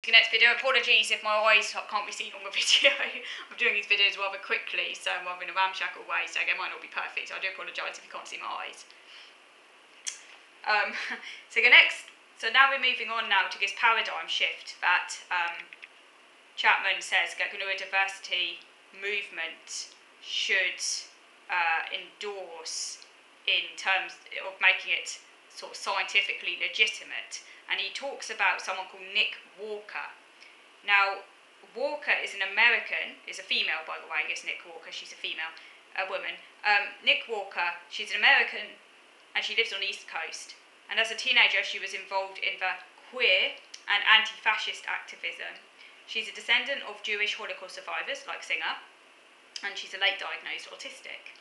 Next video, apologies if my eyes can't be seen on the video. I'm doing these videos rather quickly, so I'm rather in a ramshackle way, so it might not be perfect, so I do apologise if you can't see my eyes. So now we're moving on now to this paradigm shift that Chapman says the neurodiversity movement should endorse in terms of making it sort of scientifically legitimate. And he talks about someone called Nick Walker. Now, Walker is an American, is a female by the way, I guess Nick Walker, she's a female, a woman. Nick Walker, she's an American and she lives on the East Coast. And as a teenager, she was involved in the queer and anti-fascist activism. She's a descendant of Jewish Holocaust survivors, like Singer, and she's a late diagnosed autistic.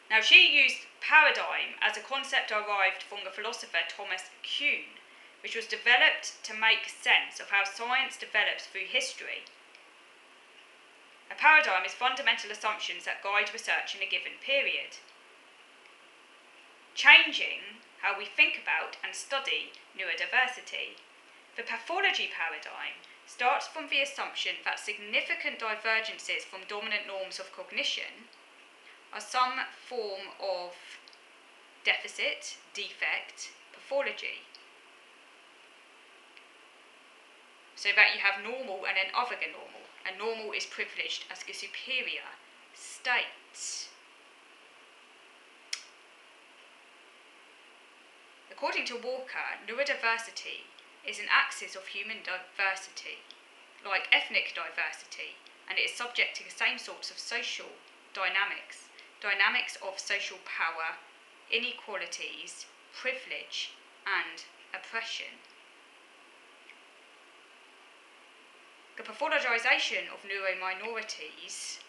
Now, she used paradigm as a concept derived from the philosopher Thomas Kuhn, which was developed to make sense of how science develops through history. A paradigm is fundamental assumptions that guide research in a given period, changing how we think about and study neurodiversity. The pathology paradigm starts from the assumption that significant divergences from dominant norms of cognition are some form of deficit, defect, pathology. So that you have normal and then other than normal, and normal is privileged as the superior state. According to Walker, neurodiversity is an axis of human diversity, like ethnic diversity, and it is subject to the same sorts of social dynamics of social power, inequalities, privilege, and oppression. The pathologisation of neurominorities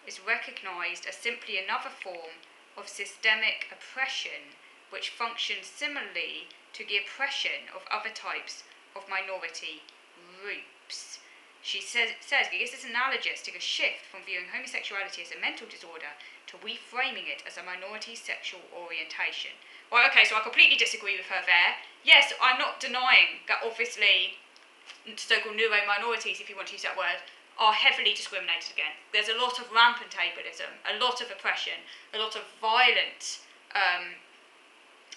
is recognised as simply another form of systemic oppression which functions similarly to the oppression of other types of minority groups. She says this is analogous to the shift from viewing homosexuality as a mental disorder to reframing it as a minority sexual orientation. Well, okay, so I completely disagree with her there. Yes, I'm not denying that obviously so-called neurominorities, if you want to use that word, are heavily discriminated against. There's a lot of rampant ableism, a lot of oppression, a lot of violent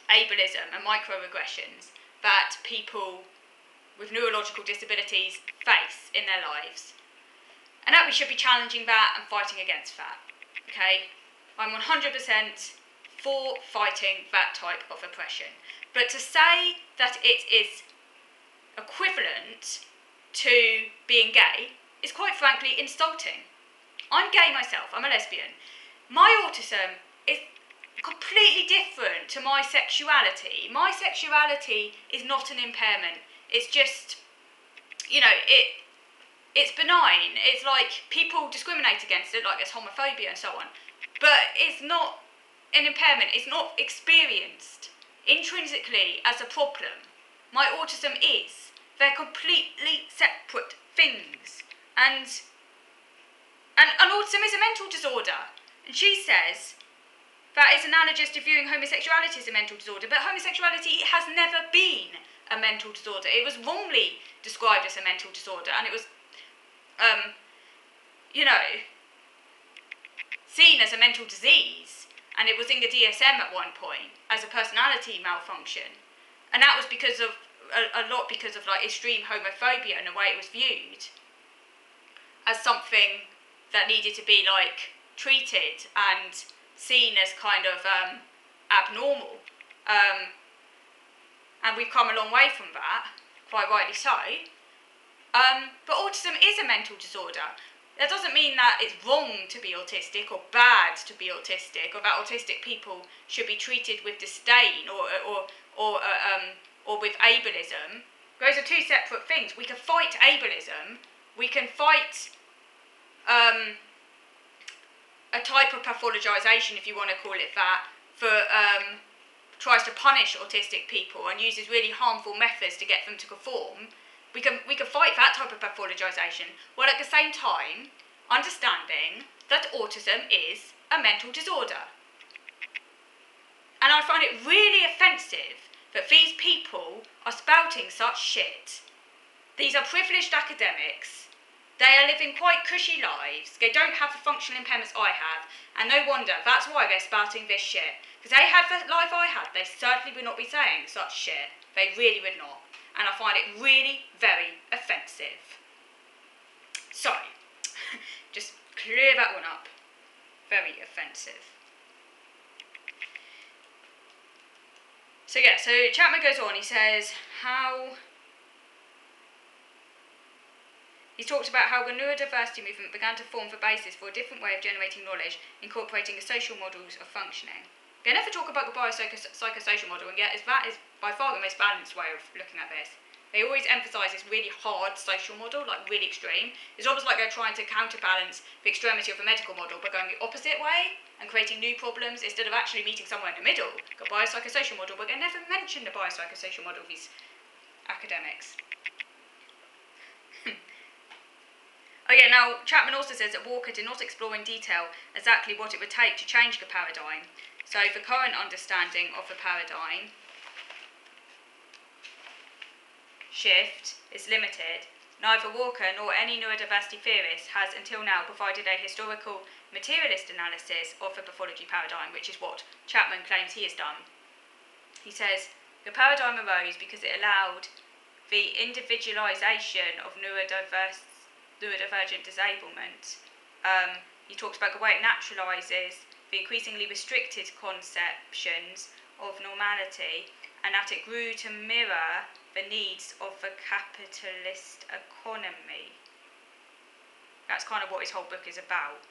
ableism and microaggressions that people with neurological disabilities face in their lives. And that we should be challenging that and fighting against that. Okay? I'm 100% for fighting that type of oppression. But to say that it is equivalent to being gay is quite frankly insulting. I'm gay myself, I'm a lesbian. My autism is completely different to my sexuality. My sexuality is not an impairment. It's just, you know, it's benign. It's like people discriminate against it, like there's homophobia and so on. But it's not an impairment. It's not experienced intrinsically as a problem. My autism is. They're completely separate things. And autism is a mental disorder. And she says that is analogous to viewing homosexuality as a mental disorder, but homosexuality has never been a mental disorder. It was wrongly described as a mental disorder, and it was, seen as a mental disease, and it was in the DSM at one point as a personality malfunction, and that was because of a lot because of like extreme homophobia and the way it was viewed as something that needed to be like treated and seen as kind of abnormal. And we've come a long way from that, quite rightly so. But autism is a mental disorder. That doesn't mean that it's wrong to be autistic or bad to be autistic, or that autistic people should be treated with disdain or with ableism. Those are two separate things. We can fight ableism. We can fight a type of pathologisation, if you want to call it that, for tries to punish autistic people and uses really harmful methods to get them to conform. We can fight that type of pathologisation, while at the same time understanding that autism is a mental disorder. And I find it really offensive that these people are spouting such shit these are privileged academics. They are living quite cushy lives. They don't have the functional impairments I have, and no wonder. That's why they're spouting this shit. Because they had the life I had, they certainly would not be saying such shit. They really would not. And I find it really very offensive. So, just clear that one up. Very offensive. So yeah, so Chapman goes on, he says he talked about how the neurodiversity movement began to form the basis for a different way of generating knowledge, incorporating the social models of functioning. They never talk about the biopsychosocial model, and yet that is by far the most balanced way of looking at this. They always emphasise this really hard social model, like really extreme. It's almost like they're trying to counterbalance the extremity of the medical model by going the opposite way and creating new problems instead of actually meeting somewhere in the middle. Got biopsychosocial model, but they never mention the biopsychosocial model of these academics. Oh yeah, now Chapman also says that Walker did not explore in detail exactly what it would take to change the paradigm. So the current understanding of the paradigm shift is limited. Neither Walker nor any neurodiversity theorist has until now provided a historical materialist analysis of the pathology paradigm, which is what Chapman claims he has done. He says, the paradigm arose because it allowed the individualisation of neurodivergent disablement. He talks about the way it naturalises the increasingly restricted conceptions of normality, and that it grew to mirror the needs of the capitalist economy. That's kind of what his whole book is about.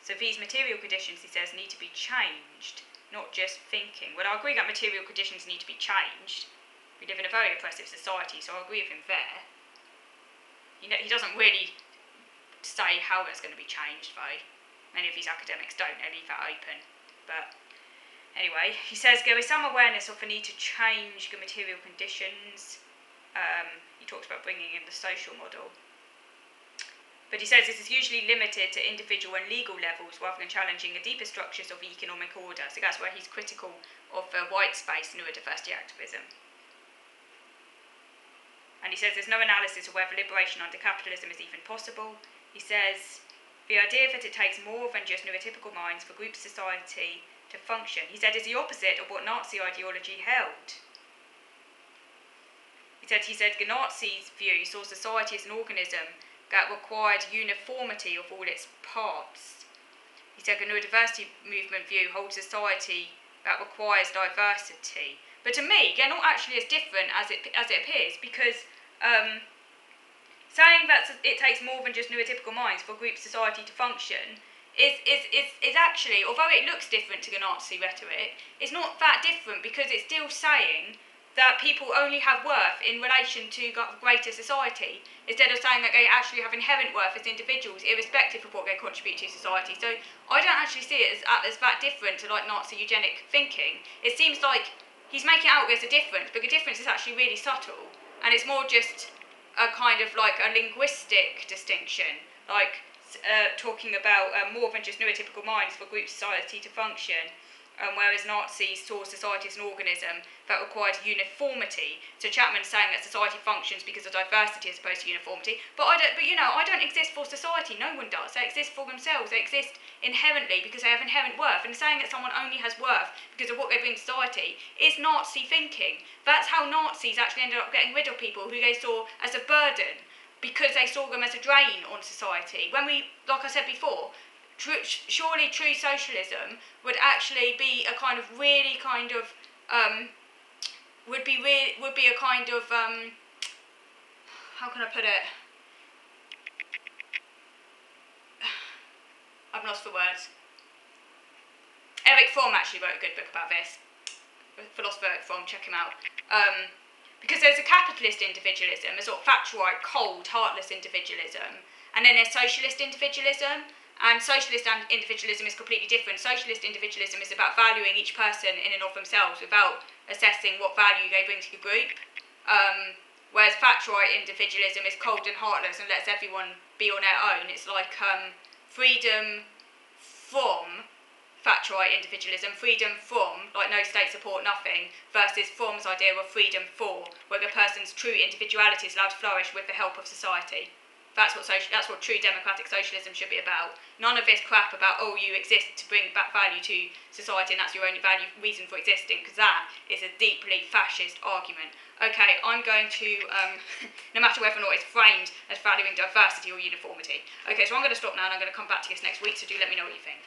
So these material conditions, he says, need to be changed, not just thinking. Well, I agree that material conditions need to be changed. We live in a very oppressive society, so I agree with him there. He doesn't really say how that's going to be changed, though. Many of these academics don't, they leave that open. But anyway, he says there is some awareness of the need to change the material conditions. He talks about bringing in the social model. But he says this is usually limited to individual and legal levels rather than challenging the deeper structures of the economic order. So that's where he's critical of white space neurodiversity activism. And he says there's no analysis of whether liberation under capitalism is even possible. He says the idea that it takes more than just neurotypical minds for group society to function, he said, is the opposite of what Nazi ideology held. He said the Nazis' view saw society as an organism that required uniformity of all its parts. He said the neurodiversity movement view holds society that requires diversity. But to me, they're not actually as different as it appears, because saying that it takes more than just neurotypical minds for group society to function is actually, although it looks different to the Nazi rhetoric, it's not that different, because it's still saying that people only have worth in relation to greater society, instead of saying that they actually have inherent worth as individuals, irrespective of what they contribute to society. So I don't actually see it as that different to like Nazi eugenic thinking. It seems like he's making out there's a difference, but the difference is actually really subtle, and it's more just a kind of like a linguistic distinction, like talking about more than just neurotypical minds for group society to function, whereas Nazis saw society as an organism that required uniformity. So Chapman's saying that society functions because of diversity as opposed to uniformity. But I don't exist for society. No one does. They exist for themselves. They exist inherently because they have inherent worth. And saying that someone only has worth because of what they bring to society is Nazi thinking. That's how Nazis actually ended up getting rid of people who they saw as a burden, because they saw them as a drain on society. When we, like I said before, surely true socialism would actually be a kind of really kind of would be a kind of how can I put it? I've lost the words. Eric Fromm actually wrote a good book about this. Philosopher Eric Fromm, check him out. Because there's a capitalist individualism, a sort of factual, cold, heartless individualism, and then there's socialist individualism. And socialist individualism is completely different. Socialist individualism is about valuing each person in and of themselves without assessing what value they bring to the group. Whereas factual individualism is cold and heartless and lets everyone be on their own. It's like freedom from fat-right individualism, freedom from, like no state support, nothing, versus From's idea of freedom for, where a person's true individuality is allowed to flourish with the help of society. That's what true democratic socialism should be about. None of this crap about, oh, you exist to bring back value to society and that's your only reason for existing, because that is a deeply fascist argument. Okay, I'm going to, no matter whether or not it's framed as valuing diversity or uniformity. Okay, so I'm going to stop now and I'm going to come back to this next week, so do let me know what you think.